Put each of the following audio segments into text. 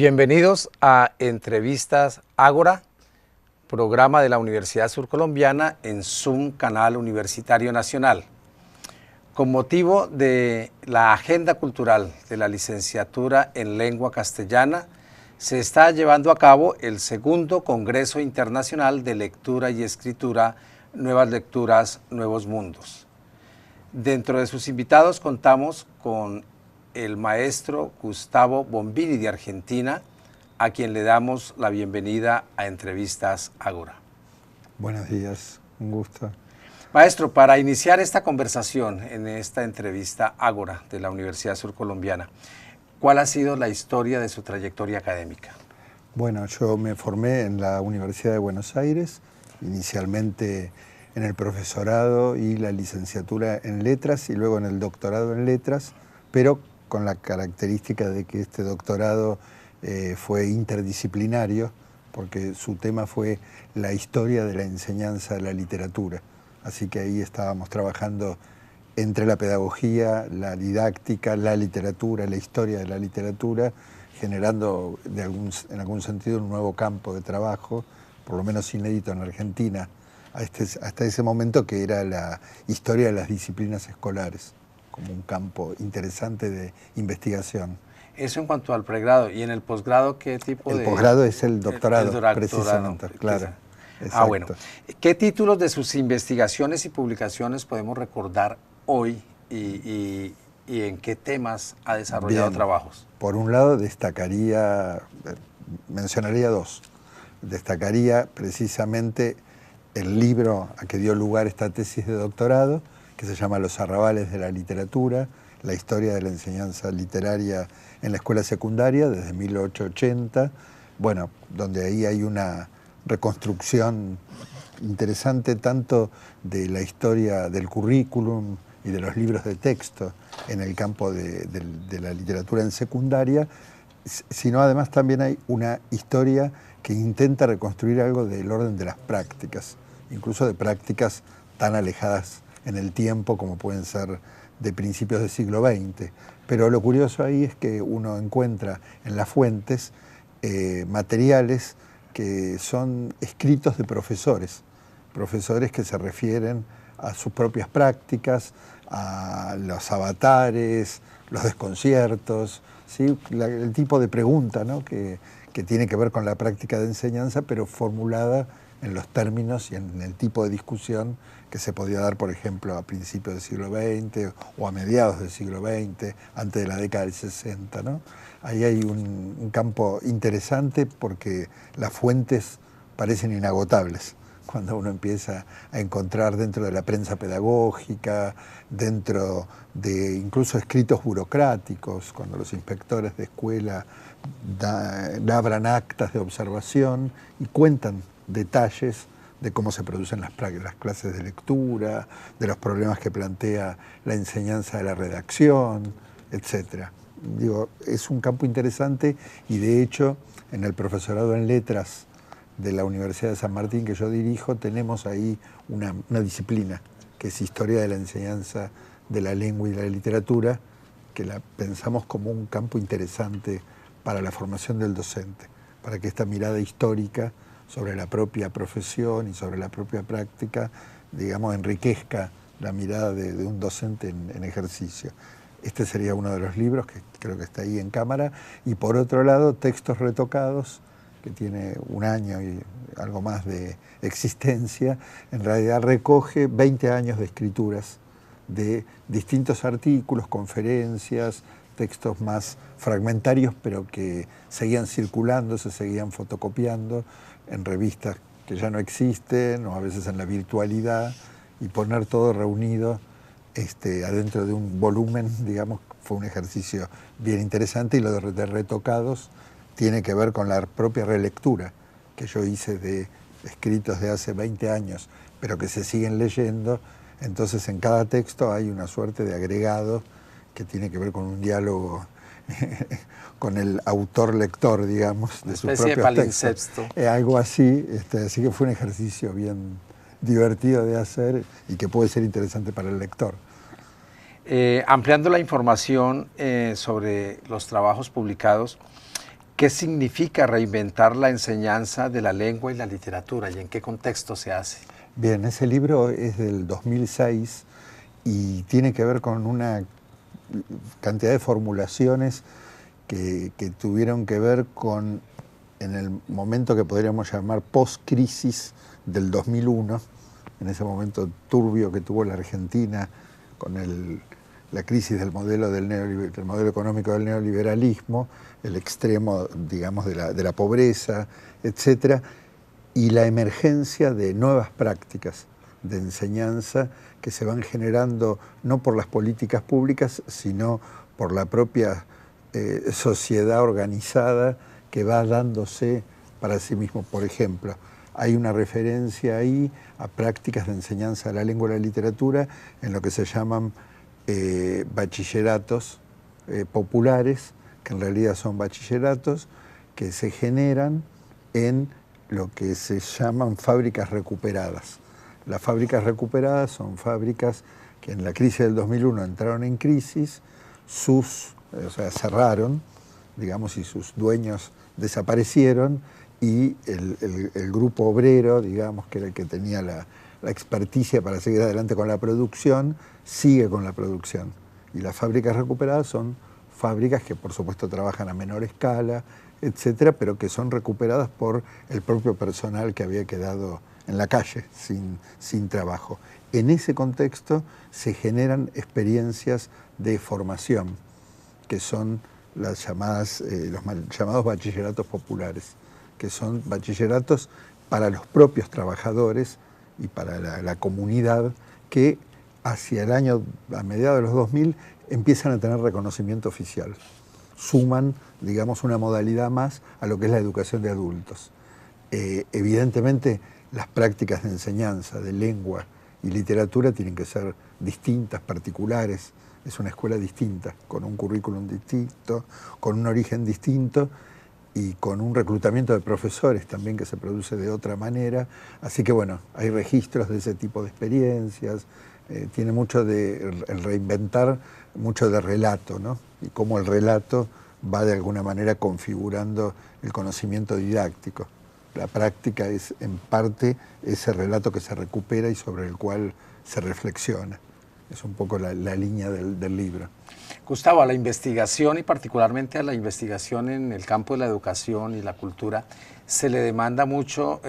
Bienvenidos a Entrevistas Ágora, programa de la Universidad Surcolombiana en Zoom, Canal Universitario Nacional. Con motivo de la Agenda Cultural de la Licenciatura en Lengua Castellana, se está llevando a cabo el segundo Congreso Internacional de Lectura y Escritura, Nuevas Lecturas, Nuevos Mundos. Dentro de sus invitados contamos con el maestro Gustavo Bombini de Argentina, a quien le damos la bienvenida a Entrevistas Ágora. Buenos días, un gusto. Maestro, para iniciar esta conversación en esta entrevista Ágora de la Universidad Surcolombiana, ¿cuál ha sido la historia de su trayectoria académica? Bueno, yo me formé en la Universidad de Buenos Aires, inicialmente en el profesorado y la licenciatura en letras y luego en el doctorado en letras, pero con la característica de que este doctorado fue interdisciplinario, porque su tema fue la historia de la enseñanza de la literatura. Así que ahí estábamos trabajando entre la pedagogía, la didáctica, la literatura, la historia de la literatura, generando en algún sentido un nuevo campo de trabajo, por lo menos inédito en Argentina, hasta ese momento, que era la historia de las disciplinas escolares, como un campo interesante de investigación. Eso en cuanto al pregrado. ¿Y en el posgrado qué tipo de...? El posgrado es el doctorado, doctorado, precisamente, claro. Ah, bueno. ¿Qué títulos de sus investigaciones y publicaciones podemos recordar hoy y en qué temas ha desarrollado trabajos? Por un lado mencionaría dos. Destacaría precisamente el libro a que dio lugar esta tesis de doctorado, que se llama Los arrabales de la literatura, la historia de la enseñanza literaria en la escuela secundaria desde 1880, bueno, donde ahí hay una reconstrucción interesante tanto de la historia del currículum y de los libros de texto en el campo de la literatura en secundaria, sino además también hay una historia que intenta reconstruir algo del orden de las prácticas, incluso de prácticas tan alejadas en el tiempo como pueden ser de principios del siglo XX. Pero lo curioso ahí es que uno encuentra en las fuentes materiales que son escritos de profesores que se refieren a sus propias prácticas, a los avatares, los desconciertos, ¿sí? El tipo de pregunta, ¿no? que tiene que ver con la práctica de enseñanza, pero formulada en los términos y en el tipo de discusión que se podía dar, por ejemplo, a principios del siglo XX o a mediados del siglo XX, antes de la década del 60, ¿no? Ahí hay un campo interesante porque las fuentes parecen inagotables cuando uno empieza a encontrar dentro de la prensa pedagógica, dentro de incluso escritos burocráticos, cuando los inspectores de escuela labran actas de observación y cuentan detalles de cómo se producen las clases de lectura, de los problemas que plantea la enseñanza de la redacción, etc. Digo, es un campo interesante y de hecho en el profesorado en letras de la Universidad de San Martín que yo dirijo tenemos ahí una disciplina que es historia de la enseñanza de la lengua y de la literatura, que la pensamos como un campo interesante para la formación del docente, para que esta mirada histórica sobre la propia profesión y sobre la propia práctica, digamos, enriquezca la mirada de un docente en ejercicio. Este sería uno de los libros que creo que está ahí en cámara. Y por otro lado, Textos retocados, que tiene un año y algo más de existencia, en realidad recoge 20 años de escrituras de distintos artículos, conferencias, textos más fragmentarios, pero que seguían circulando, se seguían fotocopiando en revistas que ya no existen, o a veces en la virtualidad, y poner todo reunido adentro de un volumen, digamos, fue un ejercicio bien interesante. Y lo de retocados tiene que ver con la propia relectura que yo hice de escritos de hace 20 años, pero que se siguen leyendo. Entonces en cada texto hay una suerte de agregado que tiene que ver con un diálogo con el autor-lector, digamos, de sus propios textos. Algo así, así que fue un ejercicio bien divertido de hacer y que puede ser interesante para el lector. Ampliando la información sobre los trabajos publicados, ¿Qué significa reinventar la enseñanza de la lengua y la literatura y en qué contexto se hace? Bien, ese libro es del 2006 y tiene que ver con una cantidad de formulaciones que tuvieron que ver con, en el momento que podríamos llamar post-crisis del 2001, en ese momento turbio que tuvo la Argentina con la crisis del modelo económico del neoliberalismo, el extremo, digamos, de la pobreza, etcétera, y la emergencia de nuevas prácticas de enseñanza que se van generando no por las políticas públicas, sino por la propia sociedad organizada que va dándose para sí mismo. Por ejemplo, hay una referencia ahí a prácticas de enseñanza de la lengua y la literatura en lo que se llaman bachilleratos populares, que en realidad son bachilleratos que se generan en lo que se llaman fábricas recuperadas. Las fábricas recuperadas son fábricas que en la crisis del 2001 entraron en crisis, cerraron, digamos, y sus dueños desaparecieron, y el grupo obrero, digamos, que era el que tenía la experticia para seguir adelante con la producción, sigue con la producción. Y las fábricas recuperadas son fábricas que por supuesto trabajan a menor escala, etcétera, pero que son recuperadas por el propio personal que había quedado en la calle sin trabajo. En ese contexto se generan experiencias de formación, que son los llamados bachilleratos populares, que son bachilleratos para los propios trabajadores y para la comunidad, que hacia el año, a mediados de los 2000, empiezan a tener reconocimiento oficial. Suman, digamos, una modalidad más a lo que es la educación de adultos. Evidentemente, las prácticas de enseñanza de lengua y literatura tienen que ser distintas, particulares. Es una escuela distinta, con un currículum distinto, con un origen distinto y con un reclutamiento de profesores también que se produce de otra manera. Así que bueno, hay registros de ese tipo de experiencias. Tiene mucho el reinventar, mucho de relato, ¿no? Y cómo el relato va de alguna manera configurando el conocimiento didáctico. La práctica es en parte ese relato que se recupera y sobre el cual se reflexiona. Es un poco la línea del libro. Gustavo, a la investigación y particularmente a la investigación en el campo de la educación y la cultura se le demanda mucho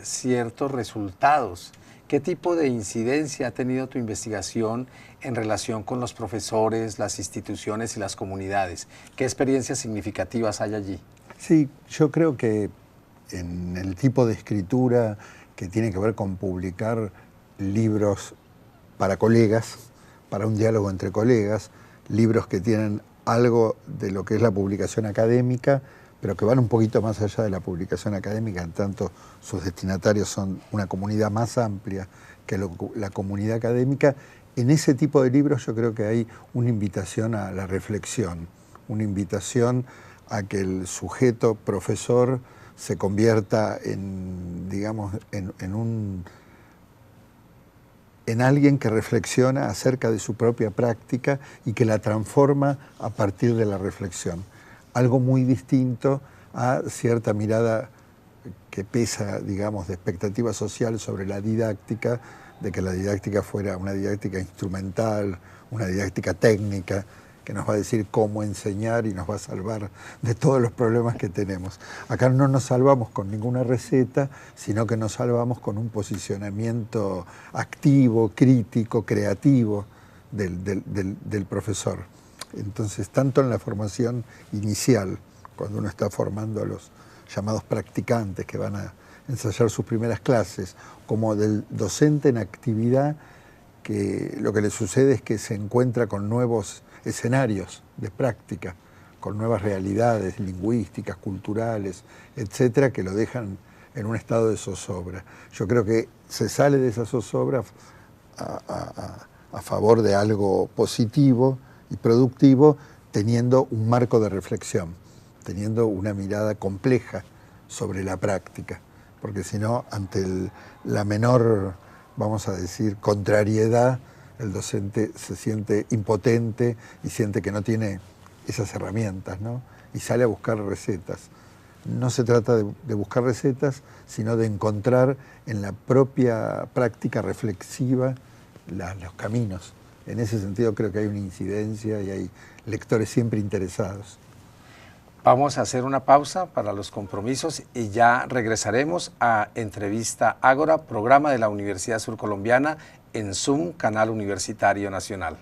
ciertos resultados. ¿Qué tipo de incidencia ha tenido tu investigación en relación con los profesores, las instituciones y las comunidades? ¿Qué experiencias significativas hay allí? Sí, yo creo que en el tipo de escritura que tiene que ver con publicar libros para colegas, para un diálogo entre colegas, libros que tienen algo de lo que es la publicación académica, pero que van un poquito más allá de la publicación académica, en tanto sus destinatarios son una comunidad más amplia que la comunidad académica. En ese tipo de libros yo creo que hay una invitación a la reflexión, una invitación a que el sujeto profesor se convierta en, digamos, en alguien que reflexiona acerca de su propia práctica y que la transforma a partir de la reflexión. Algo muy distinto a cierta mirada que pesa, digamos, de expectativa social sobre la didáctica, de que la didáctica fuera una didáctica instrumental, una didáctica técnica, que nos va a decir cómo enseñar y nos va a salvar de todos los problemas que tenemos. Acá no nos salvamos con ninguna receta, sino que nos salvamos con un posicionamiento activo, crítico, creativo del profesor. Entonces, tanto en la formación inicial, cuando uno está formando a los llamados practicantes que van a ensayar sus primeras clases, como del docente en actividad, que lo que le sucede es que se encuentra con nuevos escenarios de práctica, con nuevas realidades lingüísticas, culturales, etcétera, que lo dejan en un estado de zozobra. Yo creo que se sale de esa zozobra a favor de algo positivo y productivo, teniendo un marco de reflexión, teniendo una mirada compleja sobre la práctica, porque si no, ante la menor, vamos a decir, contrariedad, el docente se siente impotente y siente que no tiene esas herramientas, ¿no? Y sale a buscar recetas. No se trata de buscar recetas, sino de encontrar en la propia práctica reflexiva los caminos. En ese sentido creo que hay una incidencia y hay lectores siempre interesados. Vamos a hacer una pausa para los compromisos y ya regresaremos a Entrevista Ágora, programa de la Universidad Surcolombiana en Zoom, Canal Universitario Nacional.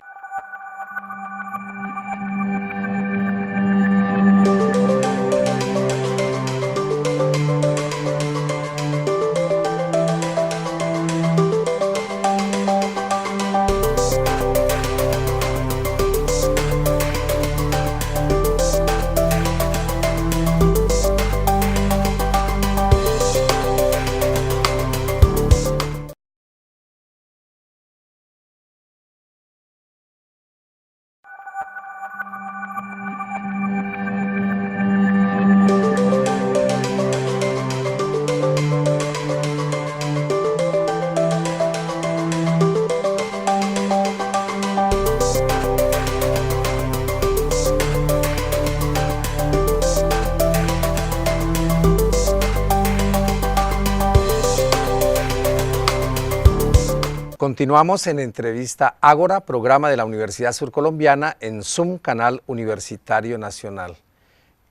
Continuamos en Entrevista Ágora, programa de la Universidad Surcolombiana en Zoom, Canal Universitario Nacional.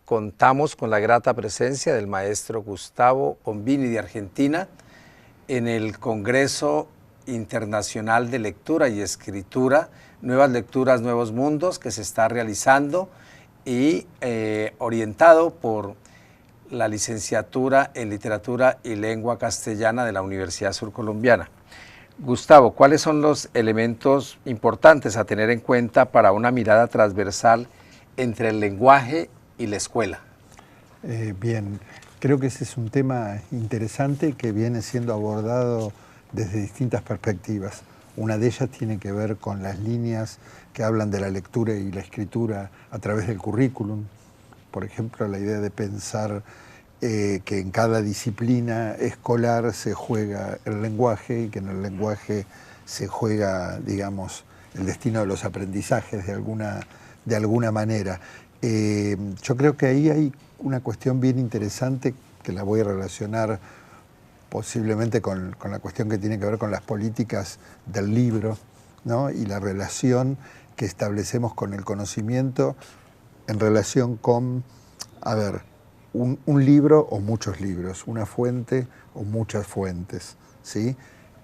Contamos con la grata presencia del maestro Gustavo Bombini de Argentina en el Congreso Internacional de Lectura y Escritura, Nuevas Lecturas, Nuevos Mundos, que se está realizando y orientado por la licenciatura en Literatura y Lengua Castellana de la Universidad Surcolombiana. Gustavo, ¿cuáles son los elementos importantes a tener en cuenta para una mirada transversal entre el lenguaje y la escuela? Bien, creo que ese es un tema interesante que viene siendo abordado desde distintas perspectivas. Una de ellas tiene que ver con las líneas que hablan de la lectura y la escritura a través del currículum. Por ejemplo, la idea de pensar que en cada disciplina escolar se juega el lenguaje y que en el lenguaje se juega, digamos, el destino de los aprendizajes de alguna manera. Yo creo que ahí hay una cuestión bien interesante que la voy a relacionar posiblemente con la cuestión que tiene que ver con las políticas del libro, ¿no? Y la relación que establecemos con el conocimiento en relación con, a ver, un libro o muchos libros, una fuente o muchas fuentes, ¿sí?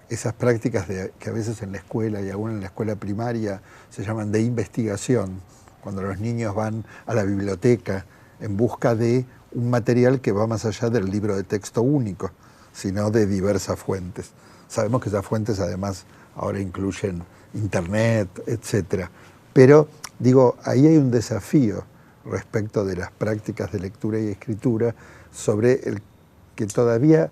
Esas prácticas que a veces en la escuela y aún en la escuela primaria se llaman de investigación, cuando los niños van a la biblioteca en busca de un material que va más allá del libro de texto único, sino de diversas fuentes. Sabemos que esas fuentes además ahora incluyen internet, etcétera. Pero, digo, ahí hay un desafío respecto de las prácticas de lectura y escritura sobre el que todavía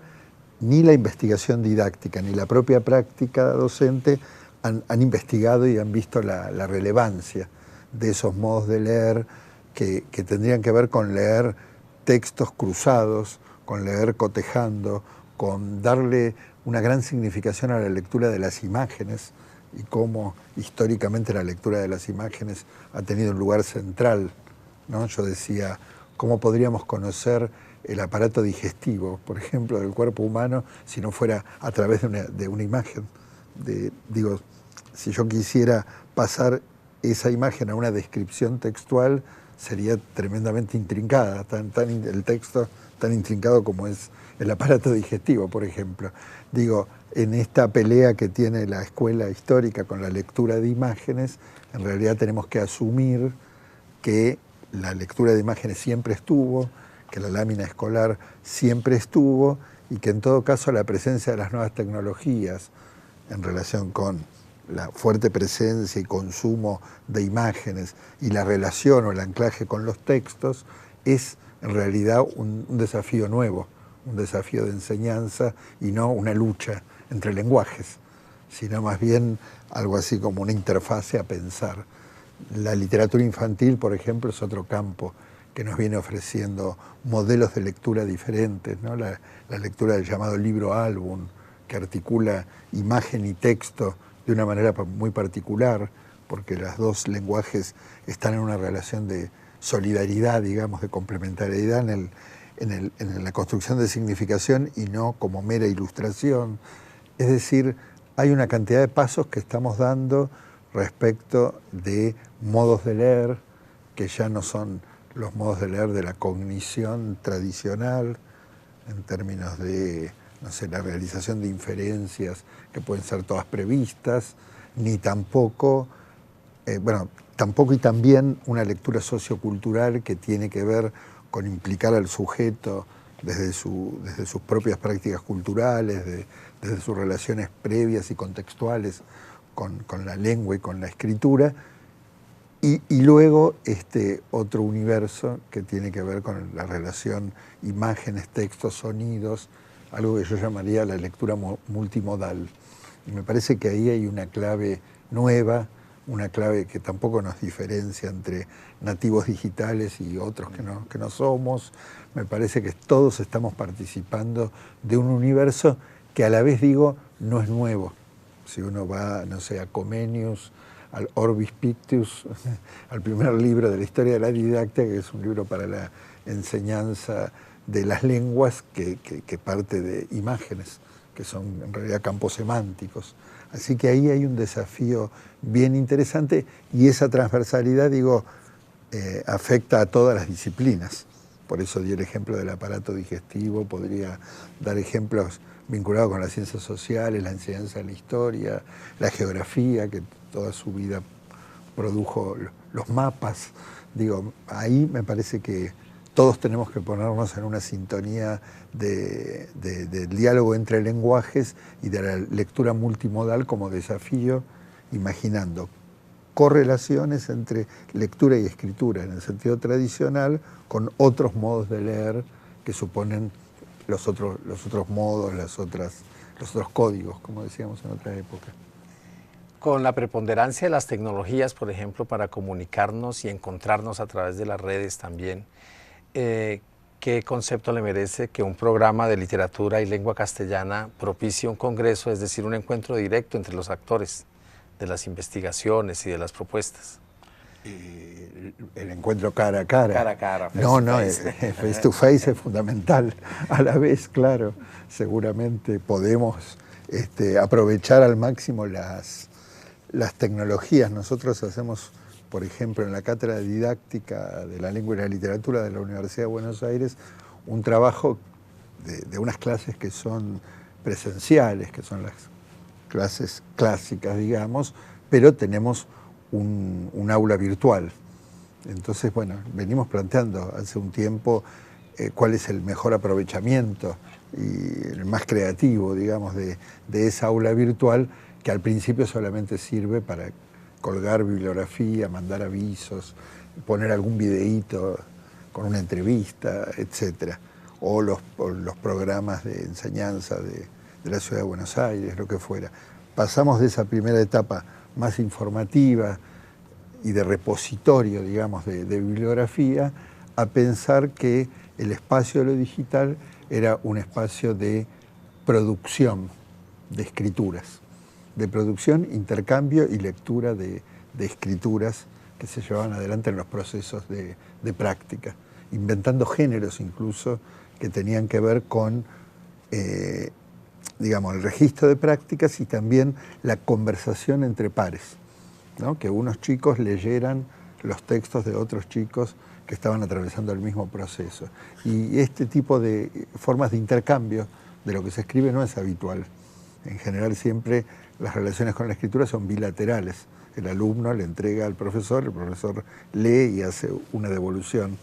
ni la investigación didáctica ni la propia práctica docente han investigado y han visto la relevancia de esos modos de leer que tendrían que ver con leer textos cruzados, con leer cotejando, con darle una gran significación a la lectura de las imágenes y cómo históricamente la lectura de las imágenes ha tenido un lugar central, ¿no? Yo decía, ¿cómo podríamos conocer el aparato digestivo, por ejemplo, del cuerpo humano, si no fuera a través de una imagen? Digo, si yo quisiera pasar esa imagen a una descripción textual, sería tremendamente intrincada, el texto tan intrincado como es el aparato digestivo, por ejemplo. Digo, en esta pelea que tiene la escuela histórica con la lectura de imágenes, en realidad tenemos que asumir que la lectura de imágenes siempre estuvo, que la lámina escolar siempre estuvo y que en todo caso la presencia de las nuevas tecnologías en relación con la fuerte presencia y consumo de imágenes y la relación o el anclaje con los textos es en realidad un desafío nuevo, un desafío de enseñanza y no una lucha entre lenguajes, sino más bien algo así como una interfase a pensar. La literatura infantil, por ejemplo, es otro campo que nos viene ofreciendo modelos de lectura diferentes, ¿no? La lectura del llamado libro álbum, que articula imagen y texto de una manera muy particular, porque los dos lenguajes están en una relación de solidaridad, digamos, de complementariedad en la construcción de significación y no como mera ilustración. Es decir, hay una cantidad de pasos que estamos dando respecto de modos de leer, que ya no son los modos de leer de la cognición tradicional, en términos de, no sé, la realización de inferencias que pueden ser todas previstas, ni tampoco, tampoco y también una lectura sociocultural que tiene que ver con implicar al sujeto desde sus propias prácticas culturales, desde sus relaciones previas y contextuales con la lengua y con la escritura, y luego otro universo que tiene que ver con la relación imágenes, textos, sonidos, algo que yo llamaría la lectura multimodal. Y me parece que ahí hay una clave nueva, una clave que tampoco nos diferencia entre nativos digitales y otros que no somos. Me parece que todos estamos participando de un universo que a la vez, digo, no es nuevo. Si uno va, no sé, a Comenius, al Orbis Pictus, al primer libro de la historia de la didáctica, que es un libro para la enseñanza de las lenguas que parte de imágenes, que son en realidad campos semánticos. Así que ahí hay un desafío bien interesante y esa transversalidad, digo, afecta a todas las disciplinas. Por eso di el ejemplo del aparato digestivo, podría dar ejemplos vinculados con las ciencias sociales, la enseñanza de la historia, la geografía, que toda su vida produjo los mapas. Digo, ahí me parece que todos tenemos que ponernos en una sintonía del diálogo entre lenguajes y de la lectura multimodal como desafío, imaginando correlaciones entre lectura y escritura en el sentido tradicional con otros modos de leer que suponen los otros modos, los otros códigos, como decíamos en otra época. Con la preponderancia de las tecnologías, por ejemplo, para comunicarnos y encontrarnos a través de las redes también, ¿qué concepto le merece que un programa de literatura y lengua castellana propicie un congreso, es decir, un encuentro directo entre los actores de las investigaciones y de las propuestas? El encuentro cara a cara. Cara a cara, face to face es fundamental. A la vez, claro, seguramente podemos aprovechar al máximo las tecnologías. Nosotros hacemos, por ejemplo, en la Cátedra de Didáctica de la Lengua y la Literatura de la Universidad de Buenos Aires, un trabajo de unas clases que son presenciales, que son las clases clásicas, digamos, pero tenemos un aula virtual. Entonces, bueno, venimos planteando hace un tiempo cuál es el mejor aprovechamiento y el más creativo, digamos, de esa aula virtual, que al principio solamente sirve para colgar bibliografía, mandar avisos, poner algún videíto con una entrevista, etc. O los programas de enseñanza de la Ciudad de Buenos Aires, lo que fuera. Pasamos de esa primera etapa más informativa y de repositorio, digamos, de bibliografía, a pensar que el espacio de lo digital era un espacio de producción de escrituras, de producción, intercambio y lectura de escrituras que se llevaban adelante en los procesos de práctica, inventando géneros incluso que tenían que ver con digamos, el registro de prácticas y también la conversación entre pares, ¿no? Que unos chicos leyeran los textos de otros chicos que estaban atravesando el mismo proceso. Y este tipo de formas de intercambio de lo que se escribe no es habitual. En general siempre las relaciones con la escritura son bilaterales. El alumno le entrega al profesor, el profesor lee y hace una devolución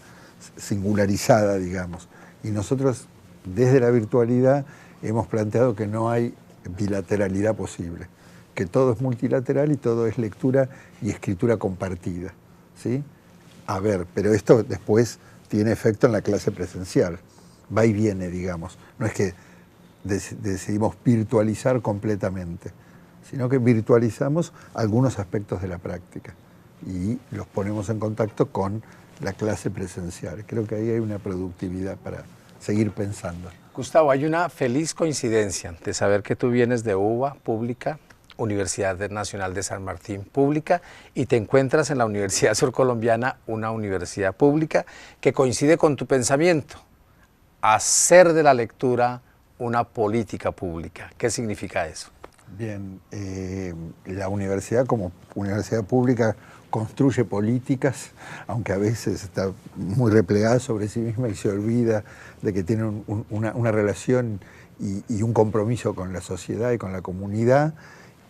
singularizada, digamos. Y nosotros, desde la virtualidad, hemos planteado que no hay bilateralidad posible, que todo es multilateral y todo es lectura y escritura compartida, ¿sí? A ver, pero esto después tiene efecto en la clase presencial, va y viene, digamos. No es que decidimos virtualizar completamente, sino que virtualizamos algunos aspectos de la práctica y los ponemos en contacto con la clase presencial. Creo que ahí hay una productividad para seguir pensando. Gustavo, hay una feliz coincidencia de saber que tú vienes de UBA pública, Universidad Nacional de San Martín pública, y te encuentras en la Universidad Surcolombiana, una universidad pública que coincide con tu pensamiento, hacer de la lectura una política pública. ¿Qué significa eso? Bien, la universidad como universidad pública construye políticas, aunque a veces está muy replegada sobre sí misma y se olvida de que tiene una relación y un compromiso con la sociedad y con la comunidad.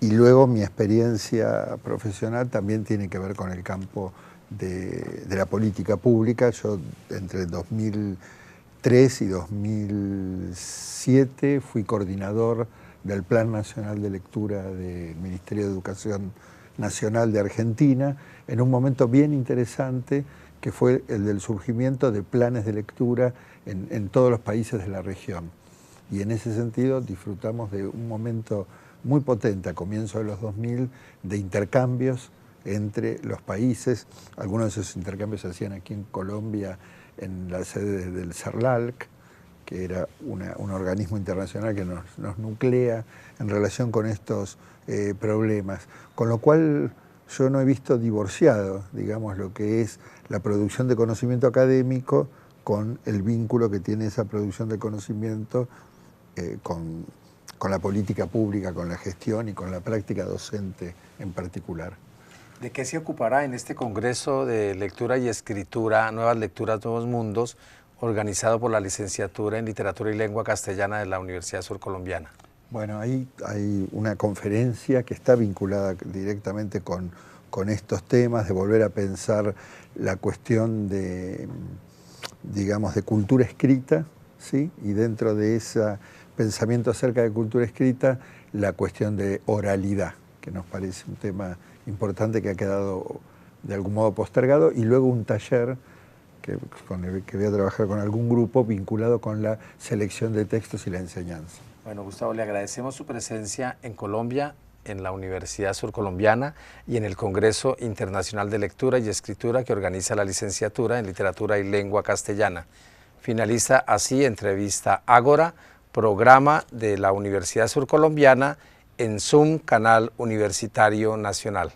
Y luego mi experiencia profesional también tiene que ver con el campo de la política pública. Yo entre 2003 y 2007 fui coordinador del Plan Nacional de Lectura del Ministerio de Educación Nacional de Argentina, en un momento bien interesante que fue el del surgimiento de planes de lectura en todos los países de la región. Y en ese sentido disfrutamos de un momento muy potente a comienzos de los 2000 de intercambios entre los países. Algunos de esos intercambios se hacían aquí en Colombia en la sede del CERLALC, que era un organismo internacional que nos nuclea en relación con estos problemas. Con lo cual yo no he visto divorciado, digamos, lo que es la producción de conocimiento académico con el vínculo que tiene esa producción de conocimiento con la política pública, con la gestión y con la práctica docente en particular. ¿De qué se ocupará en este Congreso de Lectura y Escritura, Nuevas Lecturas, Nuevos Mundos, organizado por la Licenciatura en Literatura y Lengua Castellana de la Universidad Surcolombiana? Bueno, ahí hay una conferencia que está vinculada directamente con estos temas, de volver a pensar la cuestión de, digamos, de cultura escrita, ¿sí? Y dentro de ese pensamiento acerca de cultura escrita, la cuestión de oralidad, que nos parece un tema importante que ha quedado de algún modo postergado, y luego un taller con el que voy a trabajar con algún grupo vinculado con la selección de textos y la enseñanza. Bueno, Gustavo, le agradecemos su presencia en Colombia, en la Universidad Surcolombiana y en el Congreso Internacional de Lectura y Escritura que organiza la Licenciatura en Literatura y Lengua Castellana. Finaliza así Entrevista Ágora, programa de la Universidad Surcolombiana en Zoom, Canal Universitario Nacional.